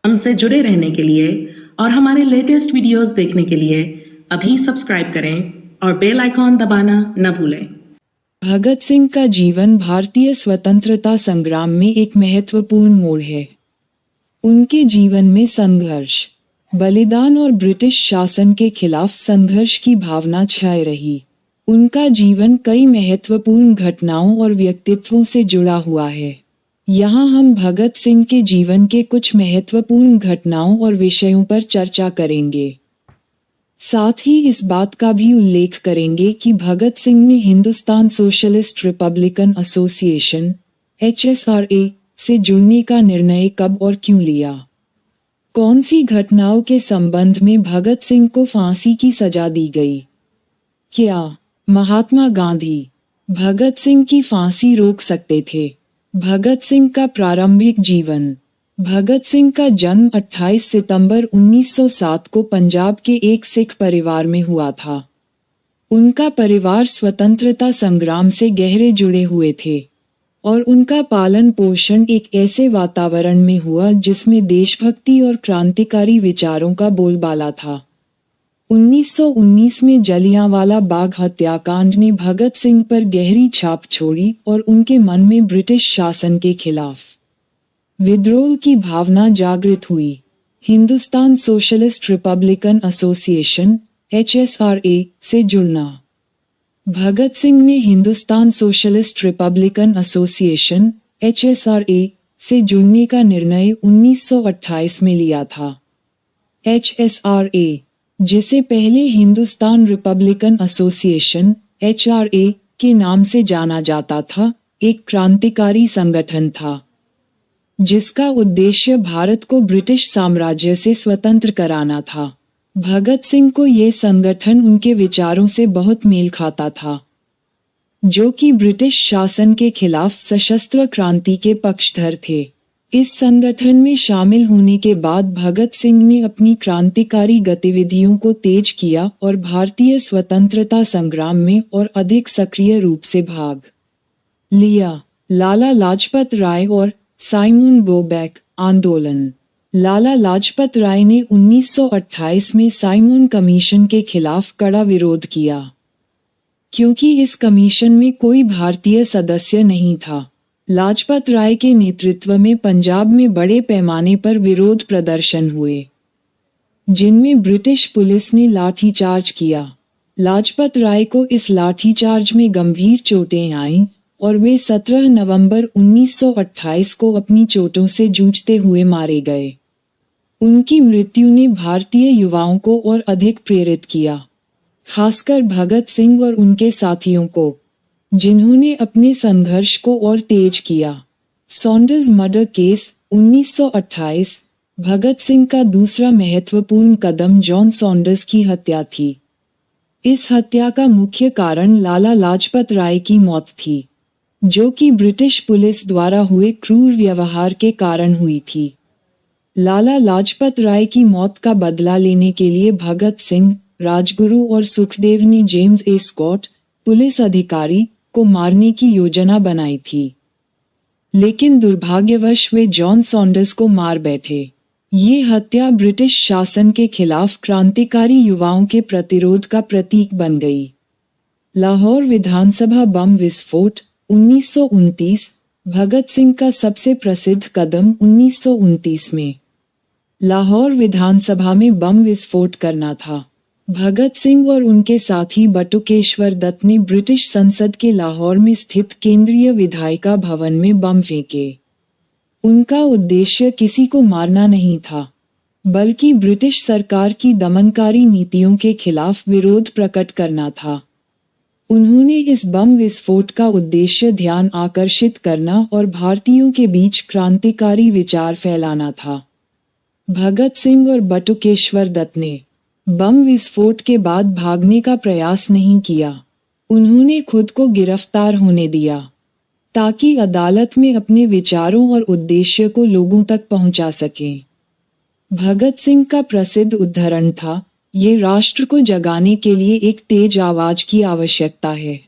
हमसे जुड़े रहने के लिए और हमारे लेटेस्ट वीडियोस देखने के लिए अभी सब्सक्राइब करें और बेल आइकॉन दबाना न भूलें। भगत सिंह का जीवन भारतीय स्वतंत्रता संग्राम में एक महत्वपूर्ण मोड़ है। उनके जीवन में संघर्ष, बलिदान और ब्रिटिश शासन के खिलाफ संघर्ष की भावना छाई रही। उनका जीवन कई महत्वपूर्ण घटनाओं और व्यक्तित्वों से जुड़ा हुआ है। यहाँ हम भगत सिंह के जीवन के कुछ महत्वपूर्ण घटनाओं और विषयों पर चर्चा करेंगे। साथ ही इस बात का भी उल्लेख करेंगे कि भगत सिंह ने Hindustan socialist Republican association (HSRA) से जुड़ने का निर्णय कब और क्यों लिया। कौन सी घटनाओं के संबंध में भगत सिंह को फांसी की सजा दी गई। क्या महात्मा गांधी भगत सिंह की फांसी रोक सकते थे। भगत सिंह का प्रारंभिक जीवन। भगत सिंह का जन्म 28 सितंबर 1907 को पंजाब के एक सिख परिवार में हुआ था। उनका परिवार स्वतंत्रता संग्राम से गहरे जुड़े हुए थे और उनका पालन पोषण एक ऐसे वातावरण में हुआ जिसमें देशभक्ति और क्रांतिकारी विचारों का बोलबाला था। 1919 में जलियांवाला बाग हत्याकांड ने भगत सिंह पर गहरी छाप छोड़ी और उनके मन में ब्रिटिश शासन के खिलाफ विद्रोह की भावना जागृत हुई। Hindustan socialist Republican association (HSRA) से जुड़ना। भगत सिंह ने Hindustan socialist Republican association (HSRA) से जुड़ने का निर्णय 1928 में लिया था। HSRA, जिसे पहले हिंदुस्तान रिपब्लिकन एसोसिएशन (HRA) के नाम से जाना जाता था, एक क्रांतिकारी संगठन था जिसका उद्देश्य भारत को ब्रिटिश साम्राज्य से स्वतंत्र कराना था। भगत सिंह को ये संगठन उनके विचारों से बहुत मेल खाता था, जो कि ब्रिटिश शासन के खिलाफ सशस्त्र क्रांति के पक्षधर थे। इस संगठन में शामिल होने के बाद भगत सिंह ने अपनी क्रांतिकारी गतिविधियों को तेज किया और भारतीय स्वतंत्रता संग्राम में और अधिक सक्रिय रूप से भाग लिया। लाला लाजपत राय और साइमन बोबैक आंदोलन। लाला लाजपत राय ने 1928 में साइमन कमीशन के खिलाफ कड़ा विरोध किया, क्योंकि इस कमीशन में कोई भारतीय सदस्य नहीं था। लाजपत राय के नेतृत्व में पंजाब में बड़े पैमाने पर विरोध प्रदर्शन हुए, जिनमें ब्रिटिश पुलिस ने लाठीचार्ज किया। लाजपत राय को इस लाठीचार्ज में गंभीर चोटें आईं और वे 17 नवंबर 1928 को अपनी चोटों से जूझते हुए मारे गए। उनकी मृत्यु ने भारतीय युवाओं को और अधिक प्रेरित किया, खासकर भगत सिंह और उनके साथियों को, जिन्होंने अपने संघर्ष को और तेज किया। Saunders murder case 1928। Bhagat Singh का दूसरा महत्वपूर्ण कदम जॉन सॉन्डर्स की हत्या थी। इस हत्या का मुख्य कारण लाला लाजपत राय की मौत थी, जो कि ब्रिटिश पुलिस द्वारा हुए क्रूर व्यवहार के कारण हुई थी। लाला लाजपत राय की मौत का बदला लेने के लिए भगत सिंह, राजगुरु और सुखदेव ने जेम्स ए स्कॉट, पुलिस अधिकारी, को मारने की योजना बनाई थी, लेकिन दुर्भाग्यवश वे जॉन सॉन्डर्स को मार बैठे। ये हत्या ब्रिटिश शासन के खिलाफ क्रांतिकारी युवाओं के प्रतिरोध का प्रतीक बन गई। लाहौर विधानसभा बम विस्फोट 1929। भगत सिंह का सबसे प्रसिद्ध कदम 1929 में लाहौर विधानसभा में बम विस्फोट करना था। भगत सिंह और उनके साथी बटुकेश्वर दत्त ने ब्रिटिश संसद के लाहौर में स्थित केंद्रीय विधायिका भवन में बम फेंके। उनका उद्देश्य किसी को मारना नहीं था, बल्कि ब्रिटिश सरकार की दमनकारी नीतियों के खिलाफ विरोध प्रकट करना था। उन्होंने इस बम विस्फोट का उद्देश्य ध्यान आकर्षित करना और भारतीयों के बीच क्रांतिकारी विचार फैलाना था। भगत सिंह और बटुकेश्वर दत्त ने बम विस्फोट के बाद भागने का प्रयास नहीं किया। उन्होंने खुद को गिरफ्तार होने दिया, ताकि अदालत में अपने विचारों और उद्देश्य को लोगों तक पहुंचा सकें। भगत सिंह का प्रसिद्ध उद्धरण था, ये राष्ट्र को जगाने के लिए एक तेज आवाज की आवश्यकता है।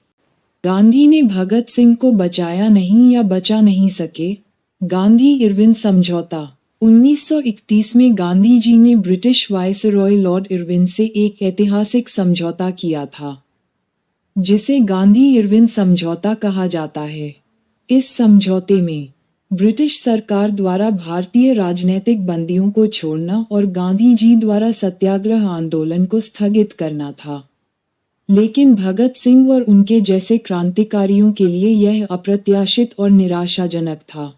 गांधी ने भगत सिंह को बचाया नहीं या बचा नहीं सके। गांधी इरविन समझौता 1931 में गांधी जी ने ब्रिटिश वायसरॉय लॉर्ड इरविन से एक ऐतिहासिक समझौता किया था, जिसे गांधी इरविन समझौता कहा जाता है। इस समझौते में ब्रिटिश सरकार द्वारा भारतीय राजनीतिक बंदियों को छोड़ना और गांधी जी द्वारा सत्याग्रह आंदोलन को स्थगित करना था। लेकिन भगत सिंह और उनके जैसे क्रांतिकारियों के लिए यह अप्रत्याशित और निराशाजनक था।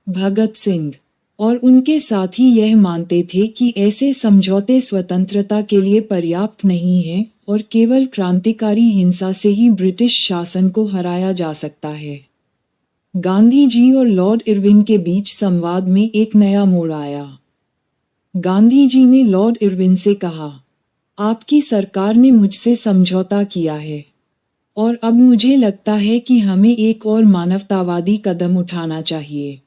भगत सिंह और उनके साथी यह मानते थे कि ऐसे समझौते स्वतंत्रता के लिए पर्याप्त नहीं हैं और केवल क्रांतिकारी हिंसा से ही ब्रिटिश शासन को हराया जा सकता है। गांधी जी और लॉर्ड इरविन के बीच संवाद में एक नया मोड़ आया। गांधी जी ने लॉर्ड इरविन से कहा, आपकी सरकार ने मुझसे समझौता किया है और अब मुझे लगता है कि हमें एक और मानवतावादी कदम उठाना चाहिए।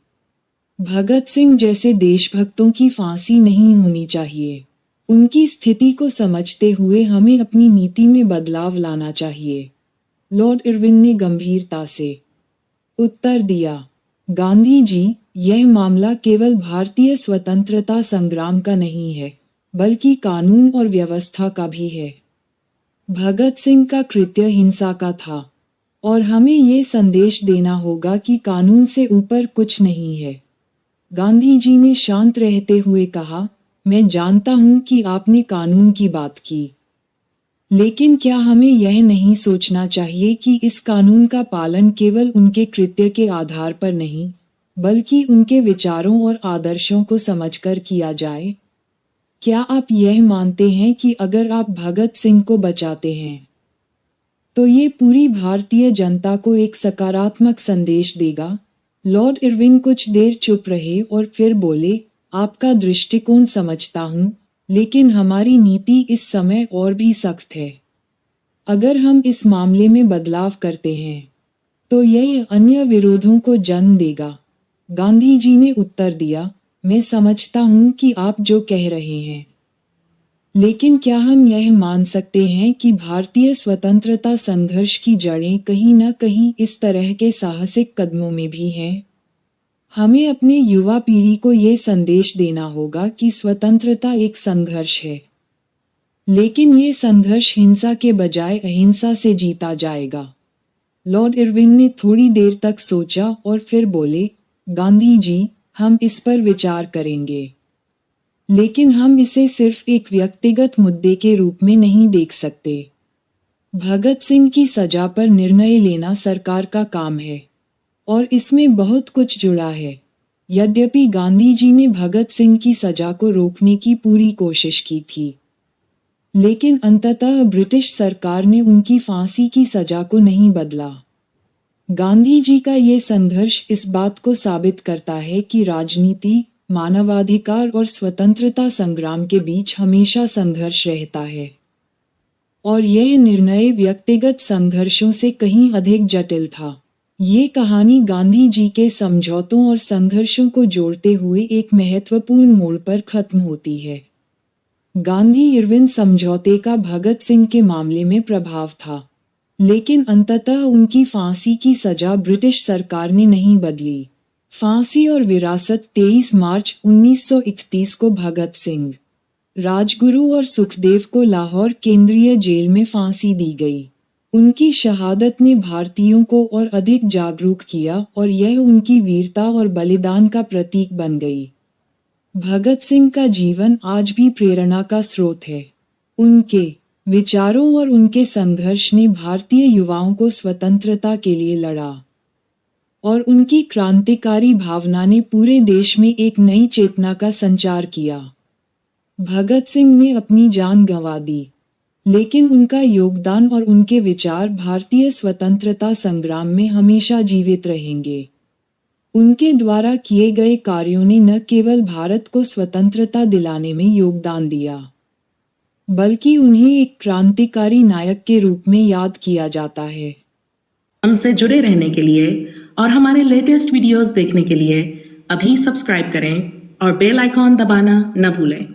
भगत सिंह जैसे देशभक्तों की फांसी नहीं होनी चाहिए। उनकी स्थिति को समझते हुए हमें अपनी नीति में बदलाव लाना चाहिए। लॉर्ड इरविन ने गंभीरता से उत्तर दिया, गांधी जी, यह मामला केवल भारतीय स्वतंत्रता संग्राम का नहीं है, बल्कि कानून और व्यवस्था का भी है। भगत सिंह का कृत्य हिंसा का था और हमें ये संदेश देना होगा कि कानून से ऊपर कुछ नहीं है। गांधी जी ने शांत रहते हुए कहा, मैं जानता हूं कि आपने कानून की बात की, लेकिन क्या हमें यह नहीं सोचना चाहिए कि इस कानून का पालन केवल उनके कृत्य के आधार पर नहीं, बल्कि उनके विचारों और आदर्शों को समझकर किया जाए? क्या आप यह मानते हैं कि अगर आप भगत सिंह को बचाते हैं, तो ये पूरी भारतीय जनता को एक सकारात्मक संदेश देगा? लॉर्ड इरविन कुछ देर चुप रहे और फिर बोले, आपका दृष्टिकोण समझता हूँ, लेकिन हमारी नीति इस समय और भी सख्त है। अगर हम इस मामले में बदलाव करते हैं, तो यह अन्य विरोधों को जन्म देगा। गांधी जी ने उत्तर दिया, मैं समझता हूँ कि आप जो कह रहे हैं, लेकिन क्या हम यह मान सकते हैं कि भारतीय स्वतंत्रता संघर्ष की जड़ें कहीं न कहीं इस तरह के साहसिक कदमों में भी हैं? हमें अपने युवा पीढ़ी को ये संदेश देना होगा कि स्वतंत्रता एक संघर्ष है, लेकिन ये संघर्ष हिंसा के बजाय अहिंसा से जीता जाएगा। लॉर्ड इरविन ने थोड़ी देर तक सोचा और फिर बोले, गांधी जी, हम इस पर विचार करेंगे, लेकिन हम इसे सिर्फ एक व्यक्तिगत मुद्दे के रूप में नहीं देख सकते। भगत सिंह की सजा पर निर्णय लेना सरकार का काम है और इसमें बहुत कुछ जुड़ा है। यद्यपि गांधी जी ने भगत सिंह की सजा को रोकने की पूरी कोशिश की थी, लेकिन अंततः ब्रिटिश सरकार ने उनकी फांसी की सजा को नहीं बदला। गांधी जी का ये संघर्ष इस बात को साबित करता है कि राजनीति, मानवाधिकार और स्वतंत्रता संग्राम के बीच हमेशा संघर्ष रहता है, और यह निर्णय व्यक्तिगत संघर्षों से कहीं अधिक जटिल था। ये कहानी गांधी जी के समझौतों और संघर्षों को जोड़ते हुए एक महत्वपूर्ण मोड़ पर खत्म होती है। गांधी इरविन समझौते का भगत सिंह के मामले में प्रभाव था, लेकिन अंततः उनकी फांसी की सजा ब्रिटिश सरकार ने नहीं बदली। फांसी और विरासत 23 मार्च 1931 को भगत सिंह, राजगुरु और सुखदेव को लाहौर केंद्रीय जेल में फांसी दी गई। उनकी शहादत ने भारतीयों को और अधिक जागरूक किया और यह उनकी वीरता और बलिदान का प्रतीक बन गई। भगत सिंह का जीवन आज भी प्रेरणा का स्रोत है। उनके विचारों और उनके संघर्ष ने भारतीय युवाओं को स्वतंत्रता के लिए लड़ा, और उनकी क्रांतिकारी भावना ने पूरे देश में एक नई चेतना का संचार किया। भगत सिंह ने अपनी जान गंवा दी, लेकिन उनका योगदान और उनके विचार भारतीय स्वतंत्रता संग्राम में हमेशा जीवित रहेंगे। उनके द्वारा किए गए कार्यों ने न केवल भारत को स्वतंत्रता दिलाने में योगदान दिया, बल्कि उन्हें एक क्रांतिकारी नायक के रूप में याद किया जाता है। हमसे जुड़े रहने के लिए और हमारे लेटेस्ट वीडियोस देखने के लिए अभी सब्सक्राइब करें और बेल आइकॉन दबाना न भूलें।